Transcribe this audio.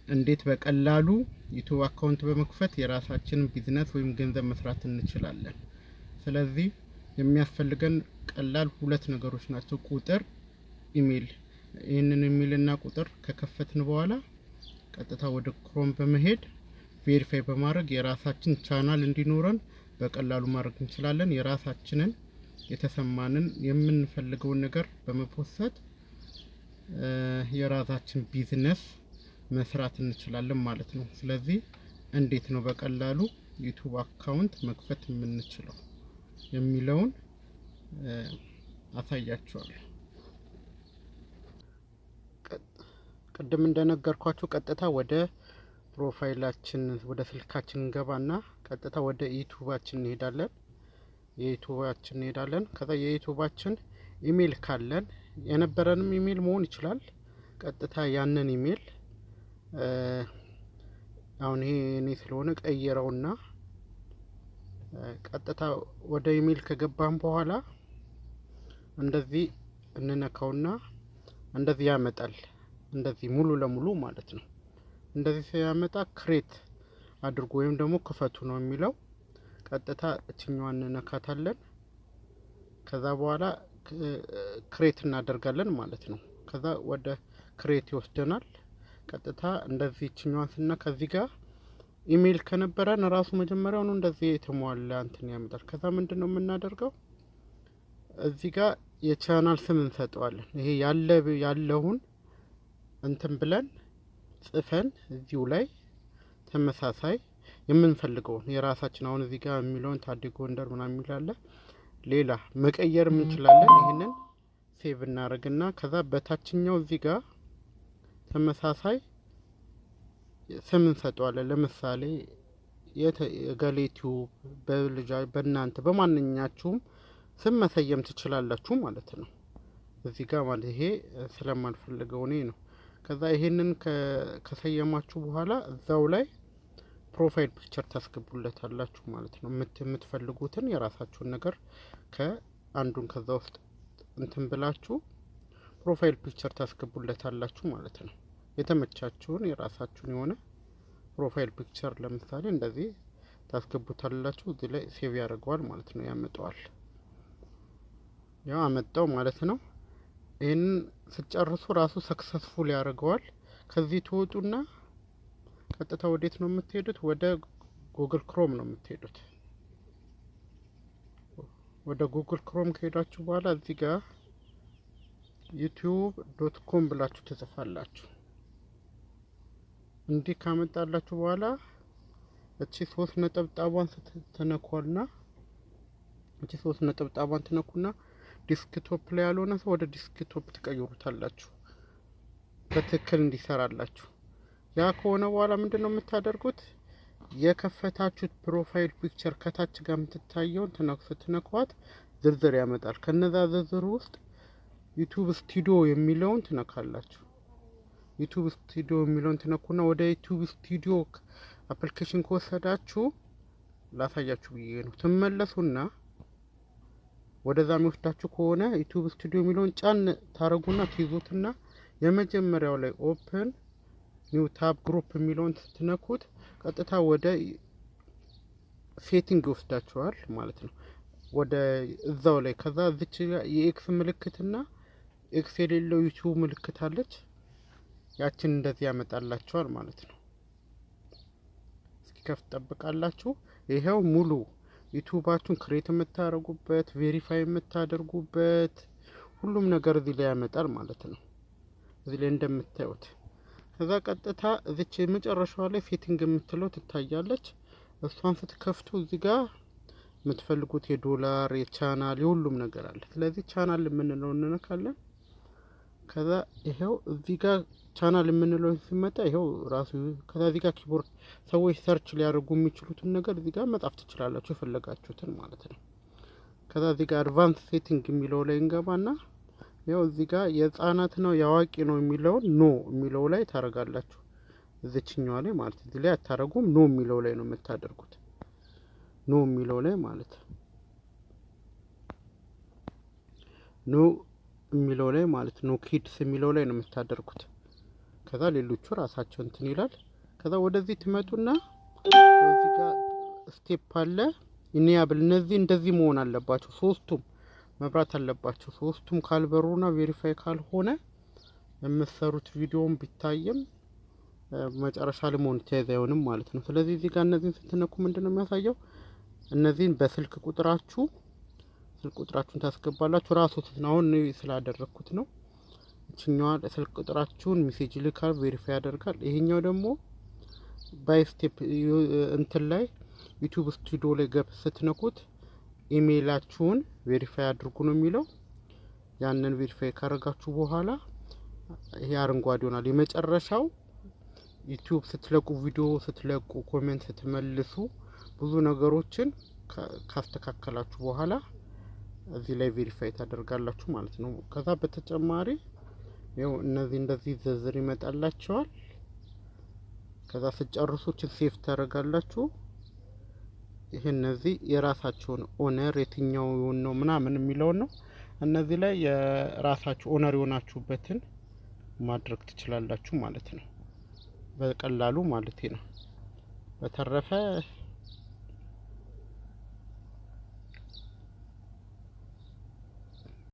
እንዴት በቀላሉ ዩቲዩብ አካውንት በመክፈት የራሳችንን ቢዝነስ ወይም ገንዘብ መስራት እንችላለን። ስለዚህ የሚያስፈልገን ቀላል ሁለት ነገሮች ናቸው። ቁጥር፣ ኢሜል። ይህንን ኢሜልና ቁጥር ከከፈትን በኋላ ቀጥታ ወደ ክሮም በመሄድ ቬሪፋይ በማድረግ የራሳችን ቻናል እንዲኖረን በቀላሉ ማድረግ እንችላለን። የራሳችንን የተሰማንን የምንፈልገውን ነገር በመፖሰት የራሳችን ቢዝነስ መስራት እንችላለን ማለት ነው። ስለዚህ እንዴት ነው በቀላሉ ዩቲዩብ አካውንት መክፈት የምንችለው የሚለውን አሳያችኋለሁ። ቅድም እንደነገርኳችሁ ቀጥታ ወደ ፕሮፋይላችን ወደ ስልካችን እንገባና ቀጥታ ወደ ዩቲዩባችን እንሄዳለን። ከዛ የዩቲዩባችን ኢሜል ካለን የነበረንም ኢሜል መሆን ይችላል። ቀጥታ ያንን ኢሜል አሁን ይሄ እኔ ስለሆነ ቀይረውና ቀጥታ ወደ ኢሜል ከገባን በኋላ እንደዚህ እንነካውና እንደዚህ ያመጣል። እንደዚህ ሙሉ ለሙሉ ማለት ነው። እንደዚህ ሲያመጣ ክሬት አድርጎ ወይም ደግሞ ክፈቱ ነው የሚለው። ቀጥታ እችኛዋን እንነካታለን። ከዛ በኋላ ክሬት እናደርጋለን ማለት ነው። ከዛ ወደ ክሬት ይወስደናል። ቀጥታ እንደዚህ እችኛዋን ስና ከዚህ ጋር ኢሜል ከነበረን ራሱ መጀመሪያውኑ እንደዚህ የተሟላ እንትን ያመጣል። ከዛ ምንድነው የምናደርገው? እዚህ ጋር የቻናል ስም እንሰጠዋለን። ይሄ ያለውን እንትን ብለን ጽፈን እዚሁ ላይ ተመሳሳይ የምንፈልገውን የራሳችን አሁን እዚህ ጋር የሚለውን ታዲ ጎንደር ምናምን የሚላለ ሌላ መቀየር እንችላለን። ይሄንን ሴቭ እናደርግና ከዛ በታችኛው እዚህ ጋር ተመሳሳይ ስም እንሰጠዋለን። ለምሳሌ የገሌቲው በእናንተ በማንኛችሁም ስም መሰየም ትችላላችሁ ማለት ነው። እዚህ ጋር ማለት ይሄ ስለማልፈልገው እኔ ነው። ከዛ ይሄንን ከሰየማችሁ በኋላ እዛው ላይ ፕሮፋይል ፒክቸር ታስገቡለታላችሁ ማለት ነው። የምትፈልጉትን የራሳችሁን ነገር ከአንዱን ከዛ ውስጥ እንትን ብላችሁ ፕሮፋይል ፒክቸር ታስገቡለታላችሁ ማለት ነው። የተመቻችሁን የራሳችሁን የሆነ ፕሮፋይል ፒክቸር ለምሳሌ እንደዚህ ታስገቡታላችሁ። እዚህ ላይ ሴቭ ያደርገዋል ማለት ነው። ያመጣዋል። ያው አመጣው ማለት ነው። ይሄንን ስጨርሱ ራሱ ሰክሰስፉል ያደርገዋል። ከዚህ ትወጡና ቀጥታ ወዴት ነው የምትሄዱት? ወደ ጉግል ክሮም ነው የምትሄዱት። ወደ ጉግል ክሮም ከሄዳችሁ በኋላ እዚህ ጋር youtube.com ብላችሁ ትጽፋላችሁ። እንዲህ ካመጣላችሁ በኋላ እቺ 3 ነጥብጣቧን ትነኩና ትነኩና ዲስክቶፕ ላይ ያልሆነ ሰው ወደ ዲስክቶፕ ትቀይሩታላችሁ በትክክል እንዲሰራላችሁ። ያ ከሆነ በኋላ ምንድነው የምታደርጉት? የከፈታችሁት ፕሮፋይል ፒክቸር ከታች ጋር የምትታየውን ትነኳት ዝርዝር ያመጣል። ከነዛ ዝርዝር ውስጥ ዩቲዩብ ስቱዲዮ የሚለውን ትነካላችሁ። ዩቲዩብ ስቱዲዮ የሚለውን ትነኩና ወደ ዩቲዩብ ስቱዲዮ አፕሊኬሽን ከወሰዳችሁ ላሳያችሁ ብዬ ነው። ትመለሱና ወደዛ የሚወስዳችሁ ከሆነ ዩቲዩብ ስቱዲዮ የሚለውን ጫን ታረጉና ትይዙትና የመጀመሪያው ላይ ኦፕን ኒው ታብ ግሩፕ የሚለውን ስትነኩት ቀጥታ ወደ ሴቲንግ ይወስዳችኋል ማለት ነው። ወደ እዛው ላይ ከዛ እዚች የኤክስ ምልክትና ኤክስ የሌለው ዩቲዩብ ምልክት አለች። ያችን እንደዚህ ያመጣላችኋል ማለት ነው። እስኪ ከፍት ጠብቃላችሁ። ይሄው ሙሉ ዩቲዩባችሁን ክሬት የምታደርጉበት ቬሪፋይ የምታደርጉበት ሁሉም ነገር እዚህ ላይ ያመጣል ማለት ነው። እዚህ ላይ እንደምታዩት ከዛ ቀጥታ እዚች የመጨረሻዋ ላይ ሴቲንግ የምትለው ትታያለች። እሷን ስትከፍቱ እዚህ ጋር የምትፈልጉት የዶላር የቻናል የሁሉም ነገር አለ። ስለዚህ ቻናል የምንለው እንነካለን። ከዛ ይሄው እዚህ ጋር ቻናል የምንለው ሲመጣ ይሄው ራሱ ከዛ እዚህ ጋር ኪቦርድ ሰዎች ሰርች ሊያደርጉ የሚችሉትን ነገር እዚህ ጋር መጻፍ ትችላላችሁ የፈለጋችሁትን ማለት ነው። ከዛ እዚህ ጋር አድቫንስ ሴቲንግ የሚለው ላይ እንገባና ያው እዚህ ጋር የህፃናት ነው የአዋቂ ነው የሚለውን ኖ የሚለው ላይ ታረጋላችሁ። እዚህኛው ላይ ማለት እዚህ ላይ አታረጉም። ኖ የሚለው ላይ ነው የምታደርጉት። ኖ የሚለው ላይ ማለት ኖ የሚለው ላይ ማለት ነው ኪድስ የሚለው ላይ ነው የምታደርጉት። ከዛ ሌሎቹ ራሳቸው እንትን ይላል። ከዛ ወደዚህ ትመጡና እዚህ ጋር ስቴፕ አለ ኢኔብል። እነዚህ እንደዚህ መሆን አለባቸው። ሶስቱም መብራት አለባቸው። ሶስቱም ካልበሩና ቬሪፋይ ካልሆነ የምትሰሩት ቪዲዮም ቢታይም መጨረሻ ላይ ሞኔታይዝ አይሆንም ማለት ነው። ስለዚህ እዚህ ጋር እነዚህን ስትነኩ ምንድነው የሚያሳየው? እነዚህን በስልክ ቁጥራችሁ ስልክ ቁጥራችሁን ታስገባላችሁ። ራሱ አሁን ስላደረኩት ነው። እችኛዋ ስልክ ቁጥራችሁን ሜሴጅ ልካል ቬሪፋይ ያደርጋል። ይሄኛው ደግሞ ባይ ስቴፕ እንትን ላይ ዩቲዩብ ስቱዲዮ ላይ ስትነኩት ኢሜይላችሁን ቬሪፋይ አድርጉ ነው የሚለው። ያንን ቬሪፋይ ካደረጋችሁ በኋላ ይሄ አረንጓዴ ይሆናል። የመጨረሻው ዩቲዩብ ስትለቁ ቪዲዮ ስትለቁ ኮሜንት ስትመልሱ ብዙ ነገሮችን ካስተካከላችሁ በኋላ እዚህ ላይ ቬሪፋይ ታደርጋላችሁ ማለት ነው። ከዛ በተጨማሪ ያው እነዚህ እንደዚህ ዝርዝር ይመጣላችኋል። ከዛ ስጨርሱት ሴፍ ታደርጋላችሁ። ይሄ እነዚህ የራሳቸውን ኦነር የትኛው ነው ምናምን የሚለው ነው። እነዚህ ላይ የራሳችሁ ኦነር የሆናችሁበትን ማድረግ ትችላላችሁ ማለት ነው። በቀላሉ ማለት ነው። በተረፈ